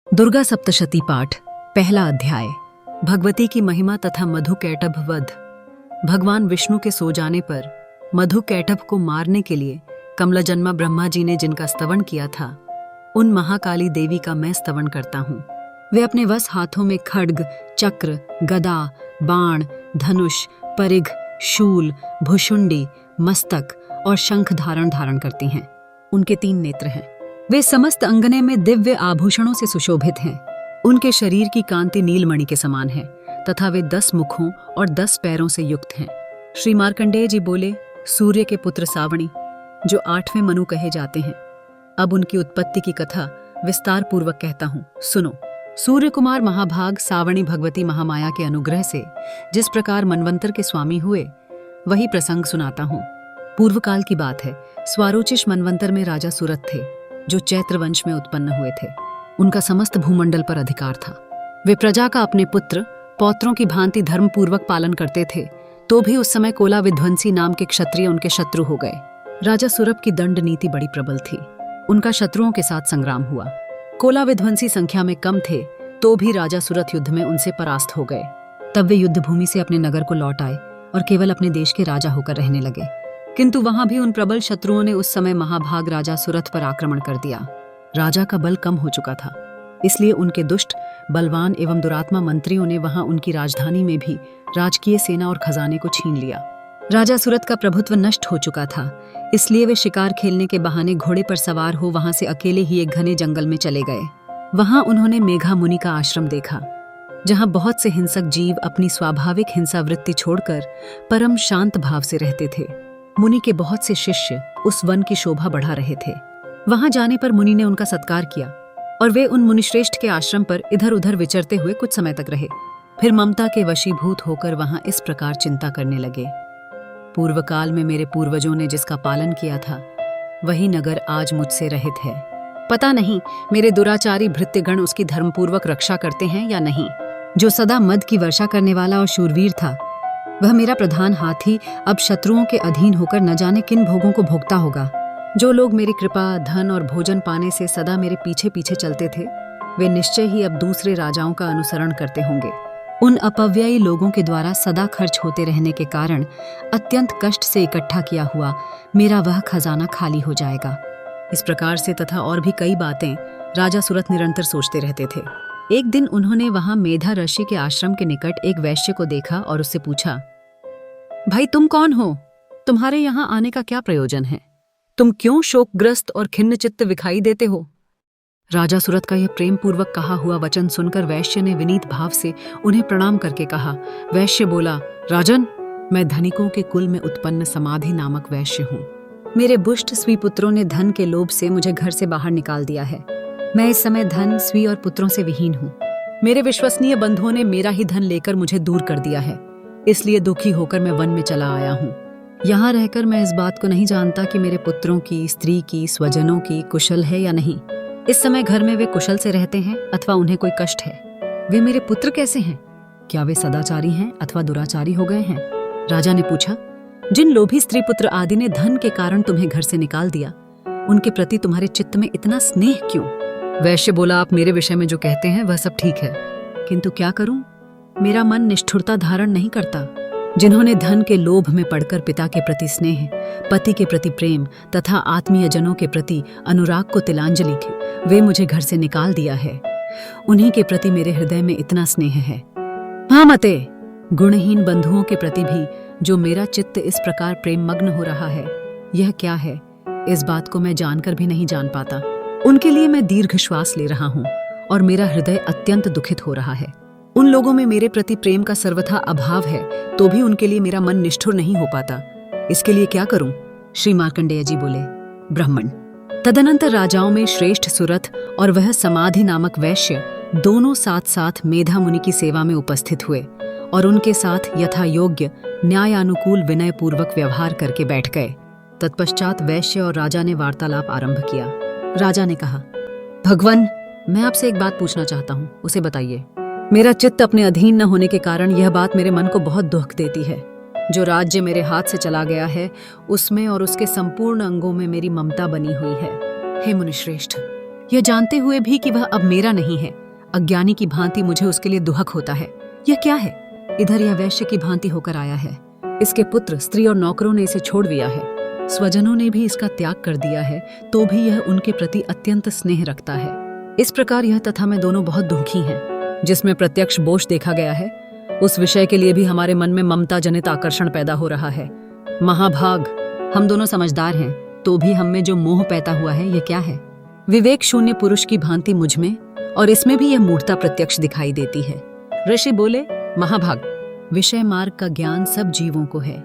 दुर्गा सप्तशती पाठ पहला अध्याय। भगवती की महिमा तथा मधु कैटभ वध। भगवान विष्णु के सो जाने पर मधु कैटभ को मारने के लिए कमलजन्मा ब्रह्मा जी ने जिनका स्तवन किया था, उन महाकाली देवी का मैं स्तवन करता हूँ। वे अपने वश हाथों में खड्ग, चक्र, गदा, बाण, धनुष, परिघ, शूल, भुशुंडी, मस्तक और शंख धारण करती हैं। उनके 3 नेत्र हैं। वे समस्त अंगने में दिव्य आभूषणों से सुशोभित हैं। उनके शरीर की कांति नीलमणि के समान है तथा वे 10 मुखों और 10 पैरों से युक्त हैं। श्री मार्कंडेय जी बोले, सूर्य के पुत्र सावणी, जो 8वें मनु कहे जाते हैं। अब उनकी उत्पत्ति की कथा विस्तार पूर्वक कहता हूँ, सुनो। सूर्य कुमार महाभाग सावणी भगवती महामाया के अनुग्रह से जिस प्रकार मनवंतर के स्वामी हुए, वही प्रसंग सुनाता हूँ। पूर्व काल की बात है। स्वारोचिष मनवंतर में राजा सुरथ थे, जो चैत्र वंश में उत्पन्न हुए थे। उनका समस्त भूमंडल पर अधिकार था। वे प्रजा का अपने पुत्र पौत्रों की भांति धर्मपूर्वक पालन करते थे, तो भी उस समय कोला विध्वंसी नाम के क्षत्रिय उनके शत्रु हो गए। राजा सुरभ की दंड नीति बड़ी प्रबल थी। उनका शत्रुओं के साथ संग्राम हुआ। कोला विध्वंसी संख्या में कम थे, तो भी राजा सुरथ युद्ध में उनसे परास्त हो गए। तब वे युद्ध भूमि से अपने नगर को लौट आए और केवल अपने देश के राजा होकर रहने लगे। किंतु वहां भी उन प्रबल शत्रुओं ने उस समय महाभाग राजा सुरथ पर आक्रमण कर दिया। राजा का बल कम हो चुका था, इसलिए उनके दुष्ट, बलवान एवं दुरात्मा मंत्रियों ने वहां उनकी राजधानी में भी राजकीय सेना और खजाने को छीन लिया। राजा सुरथ का प्रभुत्व नष्ट हो चुका था, इसलिए वे शिकार खेलने के बहाने घोड़े पर सवार हो वहां से अकेले ही एक घने जंगल में चले गए। वहां उन्होंने मेघा मुनि का आश्रम देखा, जहां बहुत से हिंसक जीव अपनी स्वाभाविक हिंसा वृत्ति छोड़कर परम शांत भाव से रहते थे। मुनि के बहुत से शिष्य उस वन की शोभा बढ़ा रहे थे। वहां जाने पर मुनि ने उनका सत्कार किया और वे उन मुनिश्रेष्ठ के आश्रम पर इधर उधर विचरते हुए कुछ समय तक रहे। फिर ममता के वशीभूत होकर वहां इस प्रकार चिंता करने लगे, पूर्व काल में मेरे पूर्वजों ने जिसका पालन किया था, वही नगर आज मुझसे रहित है। पता नहीं मेरे दुराचारी भृत्यगण उसकी धर्मपूर्वक रक्षा करते हैं या नहीं। जो सदा मद की वर्षा करने वाला और शूरवीर था, वह मेरा प्रधान हाथी अब शत्रुओं के अधीन होकर न जाने किन भोगों को भोगता होगा। जो लोग मेरी कृपा, धन और भोजन पाने से सदा मेरे पीछे पीछे चलते थे, वे निश्चय ही अब दूसरे राजाओं का अनुसरण करते होंगे। उन अपव्ययी लोगों के द्वारा सदा खर्च होते रहने के कारण अत्यंत कष्ट से इकट्ठा किया हुआ मेरा वह खजाना खाली हो जाएगा। इस प्रकार से तथा और भी कई बातें राजा सुरथ निरंतर सोचते रहते थे। एक दिन उन्होंने वहां मेधा ऋषि के आश्रम के निकट एक वैश्य को देखा और उससे पूछा, भाई तुम कौन हो? तुम्हारे यहाँ आने का क्या प्रयोजन है? तुम क्यों शोकग्रस्त और खिन्न चित्त दिखाई देते हो? राजा सुरथ का यह प्रेम पूर्वक कहा हुआ वचन सुनकर वैश्य ने विनीत भाव से उन्हें प्रणाम करके कहा। वैश्य बोला, राजन, मैं धनिकों के कुल में उत्पन्न समाधि नामक वैश्य हूँ। मेरे बुष्ट स्वी पुत्रों ने धन के लोभ से मुझे घर से बाहर निकाल दिया है। मैं इस समय धन, स्वी और पुत्रों से विहीन हूँ। मेरे विश्वसनीय बंधुओं ने मेरा ही धन लेकर मुझे दूर कर दिया है, इसलिए दुखी होकर मैं वन में चला आया हूँ। यहाँ रहकर मैं इस बात को नहीं जानता कि मेरे पुत्रों की, स्त्री की, स्वजनों की कुशल है या नहीं। इस समय घर में वे कुशल से रहते हैं अथवा उन्हें कोई कष्ट है। वे मेरे पुत्र कैसे हैं? क्या वे सदाचारी हैं अथवा दुराचारी हो गए हैं? राजा ने पूछा, जिन लोभी स्त्री पुत्र आदि ने धन के कारण तुम्हें घर से निकाल दिया, उनके प्रति तुम्हारे चित्त में इतना स्नेह क्यों? वैश्य बोला, आप मेरे विषय में जो कहते हैं वह सब ठीक है, किंतु क्या करूं? मेरा मन निष्ठुरता धारण नहीं करता। जिन्होंने धन के लोभ में पड़कर पिता के प्रति स्नेह, पति के प्रति प्रेम तथा आत्मीय जनों के प्रति अनुराग को तिलांजलि की वे मुझे घर से निकाल दिया है, उन्हीं के प्रति मेरे हृदय में इतना स्नेह है। हाँ मते, गुणहीन बंधुओं के प्रति भी जो मेरा चित्त इस प्रकार प्रेम मग्न हो रहा है, यह क्या है? इस बात को मैं जानकर भी नहीं जान पाता। उनके लिए मैं दीर्घ श्वास ले रहा हूँ और मेरा हृदय अत्यंत दुखित हो रहा है। उन लोगों में मेरे प्रति प्रेम का सर्वथा अभाव है, तो भी उनके लिए मेरा मन निष्ठुर नहीं हो पाता। इसके लिए क्या करूं? श्री मार्कंडेय जी बोले, ब्राह्मण। तदनंतर राजाओं में श्रेष्ठ सुरथ और वह समाधि नामक वैश्य दोनों साथ साथ मेधा मुनि की सेवा में उपस्थित हुए और उनके साथ यथा योग्य न्यायानुकूल विनय पूर्वक व्यवहार करके बैठ गए। तत्पश्चात वैश्य और राजा ने वार्तालाप आरंभ किया। राजा ने कहा, भगवान, मैं आपसे एक बात पूछना चाहता हूँ, उसे बताइए। मेरा चित्त अपने अधीन न होने के कारण यह बात मेरे मन को बहुत दुख देती है। जो राज्य मेरे हाथ से चला गया है, उसमें और उसके संपूर्ण अंगों में मेरी ममता बनी हुई है। हे मुनिश्रेष्ठ, यह जानते हुए भी कि वह अब मेरा नहीं है। अज्ञानी की भांति मुझे उसके लिए दुहक होता है। यह क्या है? इधर यह वैश्य की भांति होकर आया है। इसके पुत्र, स्त्री और नौकरों ने इसे छोड़ दिया है। स्वजनों ने भी इसका त्याग कर दिया है, तो भी यह उनके प्रति अत्यंत स्नेह रखता है। इस प्रकार यह तथा मैं दोनों बहुत दुखी हैं। जिसमें प्रत्यक्ष बोझ देखा गया है, उस विषय के लिए भी हमारे मन में ममता जनित आकर्षण पैदा हो रहा है। महाभाग, हम दोनों समझदार हैं, तो भी हम में जो मोह पैदा हुआ है, यह क्या है? विवेक शून्य पुरुष की भांति मुझ में और इसमें भी यह मूर्खता प्रत्यक्ष दिखाई देती है। ऋषि बोले, महाभाग, विषय मार्ग का ज्ञान सब जीवों को है।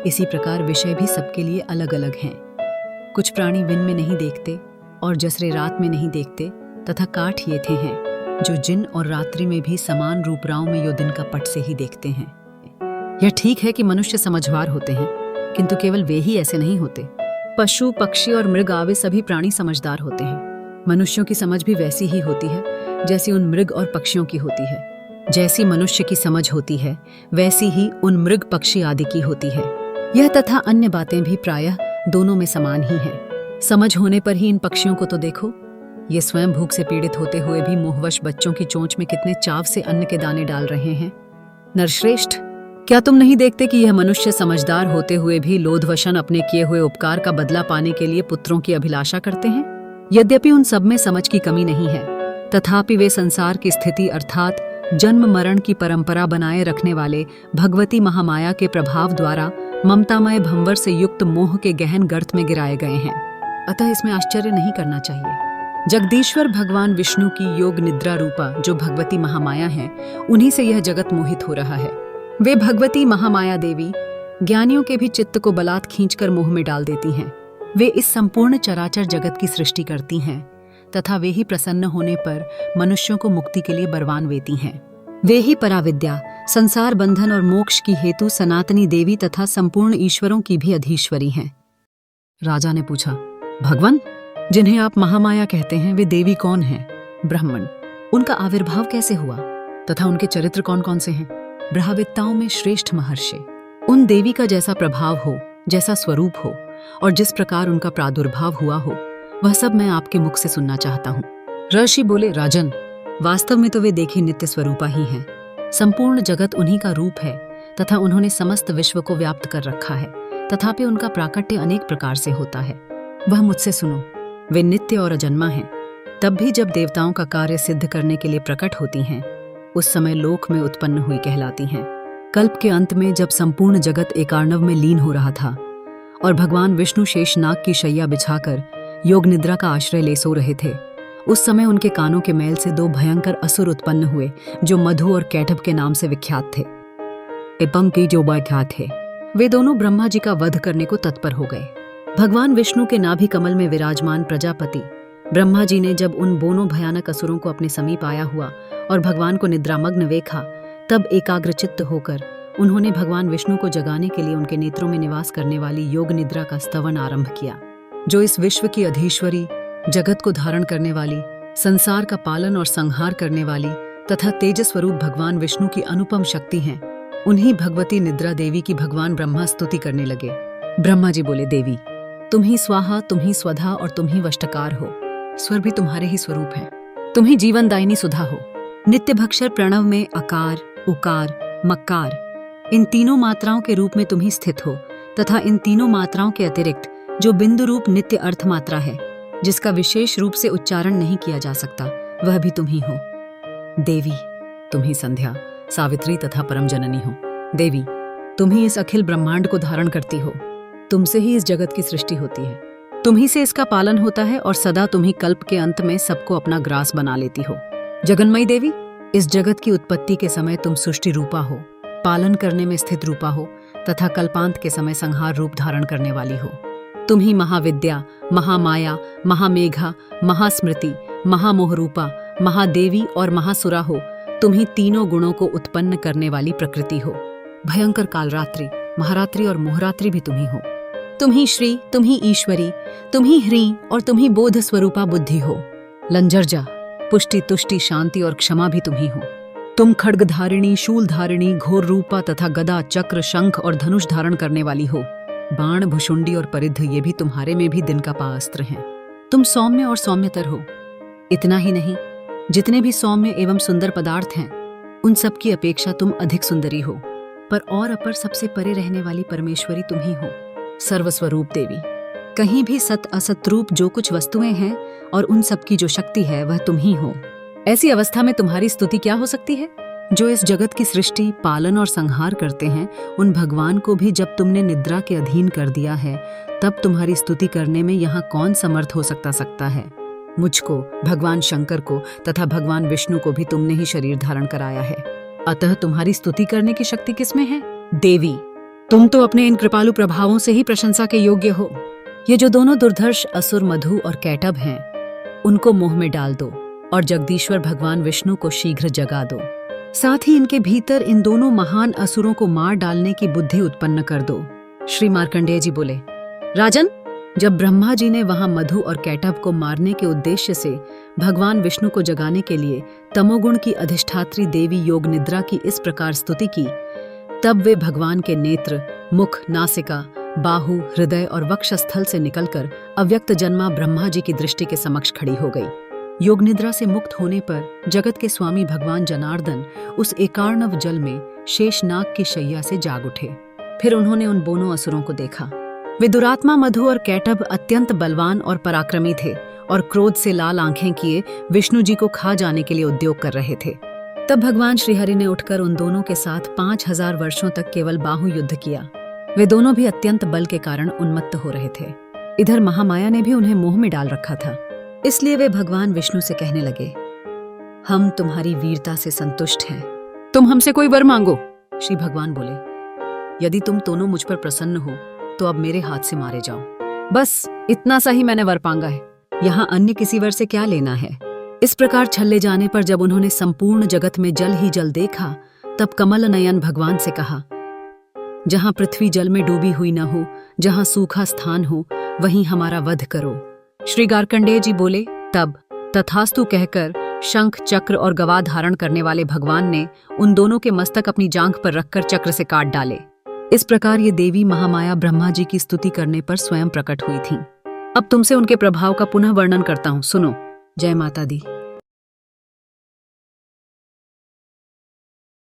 इसी प्रकार विषय भी सबके लिए अलग अलग हैं। कुछ प्राणी दिन में नहीं देखते और जसरे रात में नहीं देखते, तथा काठ ये थे हैं जो दिन और रात्रि में भी समान रूपराव में यो दिन का पट से ही देखते हैं। यह ठीक है कि मनुष्य समझदार होते हैं, किंतु केवल वे ही ऐसे नहीं होते। पशु, पक्षी और मृग आवे सभी प्राणी समझदार होते हैं। मनुष्यों की समझ भी वैसी ही होती है जैसी उन मृग और पक्षियों की होती है। जैसी मनुष्य की समझ होती है, वैसी ही उन मृग, पक्षी आदि की होती है। यह तथा अन्य बातें भी प्रायः दोनों में समान ही हैं। समझ होने पर ही इन पक्षियों को तो देखो, ये स्वयं भूख से पीड़ित होते हुए भी मोहवश बच्चों की चोंच में कितने चाव से अन्न के दाने डाल रहे हैं। नरश्रेष्ठ, क्या तुम नहीं देखते कि यह मनुष्य समझदार होते हुए भी लोधवशन अपने किए हुए उपकार का बदला पाने के लिए पुत्रों की अभिलाषा करते हैं? यद्यपि उन सब में समझ की कमी नहीं है, तथापि वे संसार की स्थिति अर्थात जन्म मरण की परंपरा बनाए रखने वाले भगवती महामाया के प्रभाव द्वारा ममतामय भंवर से युक्त मोह के गहन गर्त में गिराए गए हैं। अतः इसमें आश्चर्य नहीं करना चाहिए। जगदीश्वर भगवान विष्णु की योग निद्रा रूपा जो भगवती महामाया है, उन्हीं से यह जगत मोहित हो रहा है। वे भगवती महामाया देवी ज्ञानियों के भी चित्त को बलात् खींचकर मोह में डाल देती हैं। वे इस संपूर्ण चराचर जगत की सृष्टि करती हैं, तथा वे ही प्रसन्न होने पर मनुष्यों को मुक्ति के लिए बरवान देती हैं। वे ही पराविद्या, संसार बंधन और मोक्ष की हेतु सनातनी देवी तथा संपूर्ण ईश्वरों की भी अधीश्वरी हैं। राजा ने पूछा, भगवान, जिन्हें आप महामाया कहते हैं, वे देवी कौन हैं? ब्राह्मण, उनका आविर्भाव कैसे हुआ तथा उनके चरित्र कौन कौन से हैं? ब्रह्मविद्ताओं में श्रेष्ठ महर्षि। उन देवी का जैसा प्रभाव हो, जैसा स्वरूप हो और जिस प्रकार उनका प्रादुर्भाव हुआ हो, वह सब मैं आपके मुख से सुनना चाहता हूँ। ऋषि बोले, राजन, वास्तव में तो वे देखी नित्य स्वरूपा ही हैं। संपूर्ण जगत उन्हीं का रूप है तथा उन्होंने समस्त विश्व को व्याप्त कर रखा है, तथापि उनका प्राकट्य अनेक प्रकार से होता है। वह मुझसे सुनो, वे नित्य और अजन्मा हैं। तब भी जब देवताओं का कार्य सिद्ध करने के लिए प्रकट होती हैं, उस समय लोक में उत्पन्न हुई कहलाती हैं। कल्प के अंत में जब संपूर्ण जगत एकार्णव में लीन हो रहा था और भगवान विष्णु शेषनाग की शैया बिछाकर योग निद्रा का आश्रय ले सो रहे थे, उस समय उनके कानों के मैल से दो भयंकर असुर उत्पन्न हुए जो मधु और कैटभ के नाम से विख्यात थे। एवं की जो व्याख्यात थे, वे दोनों ब्रह्मा जी का वध करने को तत्पर हो गए। भगवान विष्णु के नाभि कमल में विराजमान प्रजापति ब्रह्मा जी ने जब उन दोनों भयानक असुरों को अपने समीप आया हुआ और भगवान को निद्रामग्न देखा, तब एकाग्रचित्त होकर उन्होंने भगवान विष्णु को जगाने के लिए उनके नेत्रों में निवास करने वाली योग निद्रा का स्तवन आरंभ किया। जो इस विश्व की अधीश्वरी, जगत को धारण करने वाली, संसार का पालन और संहार करने वाली तथा तेजस स्वरूप भगवान विष्णु की अनुपम शक्ति हैं, उन्हीं भगवती निद्रा देवी की भगवान ब्रह्मा स्तुति करने लगे। ब्रह्मा जी बोले, देवी, तुम ही स्वाहा, तुम ही स्वधा और तुम ही वष्टकार हो। स्वर भी तुम्हारे ही स्वरूप हैं। तुम ही जीवनदायिनी सुधा हो। नित्य भक्षर प्रणव में अकार, उकार, मकार, इन तीनों मात्राओं के रूप में तुम ही स्थित हो, तथा इन तीनों मात्राओं के अतिरिक्त जो बिंदु रूप नित्य अर्थ मात्रा है, जिसका विशेष रूप से उच्चारण नहीं किया जा सकता, वह भी तुम ही हो। देवी, तुम ही संध्या, सावित्री तथा परम जननी हो। देवी, तुम ही इस अखिल ब्रह्मांड को धारण करती हो। तुमसे ही इस जगत की सृष्टि होती है, तुम ही से इसका पालन होता है और सदा तुम ही कल्प के अंत में सबको अपना ग्रास बना लेती हो। जगन्मयी देवी, इस जगत की उत्पत्ति के समय तुम सृष्टि रूपा हो, पालन करने में स्थित रूपा हो तथा कल्पांत के समय संहार रूप धारण करने वाली हो। तुम ही महाविद्या, महामाया, महामेघा, महास्मृति, महामोहरूपा, महादेवी और महासुरा हो। तुम ही तीनों गुणों को उत्पन्न करने वाली प्रकृति हो। भयंकर कालरात्रि, महारात्रि और मोहरात्रि भी तुम ही हो। तुम ही श्री, तुम ही ईश्वरी, तुम ही ह्री और तुम ही बोध स्वरूपा बुद्धि हो। लंजर्जा, पुष्टि, तुष्टि, शांति और क्षमा भी तुम ही हो। तुम खड्गधारिणी, शूलधारिणी, घोर रूपा तथा गदा, चक्र, शंख और धनुष धारण करने वाली हो। बाण, भुषुंडी और परिध, ये भी तुम्हारे में भी दिन का पास्त्र हैं। तुम सौम्य और सौम्यतर हो। इतना ही नहीं, जितने भी सौम्य एवं सुंदर पदार्थ हैं, उन सब की अपेक्षा तुम अधिक सुंदरी हो। पर और अपर सबसे परे रहने वाली परमेश्वरी तुम ही हो, सर्वस्वरूप देवी। कहीं भी सत असत रूप जो कुछ वस्तुएं हैं और उन सब की जो शक्ति है वह तुम ही हो। ऐसी अवस्था में तुम्हारी स्तुति क्या हो सकती है? जो इस जगत की सृष्टि, पालन और संहार करते हैं, उन भगवान को भी जब तुमने निद्रा के अधीन कर दिया है, तब तुम्हारी स्तुति करने में यहाँ कौन समर्थ हो सकता है? मुझको, भगवान शंकर को तथा भगवान विष्णु को भी तुमने ही शरीर धारण कराया है, अतः तुम्हारी स्तुति करने की शक्ति किसमें है? देवी, तुम तो अपने इन कृपालु प्रभावों से ही प्रशंसा के योग्य हो। ये जो दोनों दुर्धर्ष असुर मधु और कैटभ हैं, उनको मोह में डाल दो और जगदीश्वर भगवान विष्णु को शीघ्र जगा दो। साथ ही इनके भीतर इन दोनों महान असुरों को मार डालने की बुद्धि उत्पन्न कर दो। श्री मार्कंडेय जी बोले, राजन, जब ब्रह्मा जी ने वहां मधु और कैटभ को मारने के उद्देश्य से भगवान विष्णु को जगाने के लिए तमोगुण की अधिष्ठात्री देवी योग निद्रा की इस प्रकार स्तुति की, तब वे भगवान के नेत्र, मुख, नासिका, बाहु, हृदय और वक्षस्थल से निकलकर अव्यक्त जन्मा ब्रह्मा जी की दृष्टि के समक्ष खड़ी हो गई। योग निद्रा से मुक्त होने पर जगत के स्वामी भगवान जनार्दन उस एकार्णव जल में शेषनाग की शैया से जाग उठे। फिर उन्होंने उन दोनों असुरों को देखा। वे दुरात्मा मधु और कैटभ अत्यंत बलवान और पराक्रमी थे और क्रोध से लाल आंखें किए विष्णु जी को खा जाने के लिए उद्योग कर रहे थे। तब भगवान श्रीहरि ने उठकर उन दोनों के साथ 5000 वर्षों तक केवल बाहु युद्ध किया। वे दोनों भी अत्यंत बल के कारण उन्मत्त हो रहे थे। इधर महामाया ने भी उन्हें मोह में डाल रखा था। इसलिए वे भगवान विष्णु से कहने लगे, हम तुम्हारी वीरता से संतुष्ट हैं, तुम हमसे कोई वर मांगो। श्री भगवान बोले, यदि तुम दोनों मुझ पर प्रसन्न हो तो अब मेरे हाथ से मारे जाओ। बस इतना सा ही मैंने वर मांगा है, यहाँ अन्य किसी वर से क्या लेना है। इस प्रकार छल्ले जाने पर जब उन्होंने संपूर्ण जगत में जल ही जल देखा, तब कमल नयन भगवान से कहा, जहाँ पृथ्वी जल में डूबी हुई न हो, जहाँ सूखा स्थान हो, वहीं हमारा वध करो। श्री मार्कंडेय जी बोले, तब तथास्तु कहकर शंख, चक्र और गवा धारण करने वाले भगवान ने उन दोनों के मस्तक अपनी जांघ पर रखकर चक्र से काट डाले। इस प्रकार ये देवी महामाया ब्रह्मा जी की स्तुति करने पर स्वयं प्रकट हुई थीं। अब तुमसे उनके प्रभाव का पुनः वर्णन करता हूँ, सुनो। जय माता दी।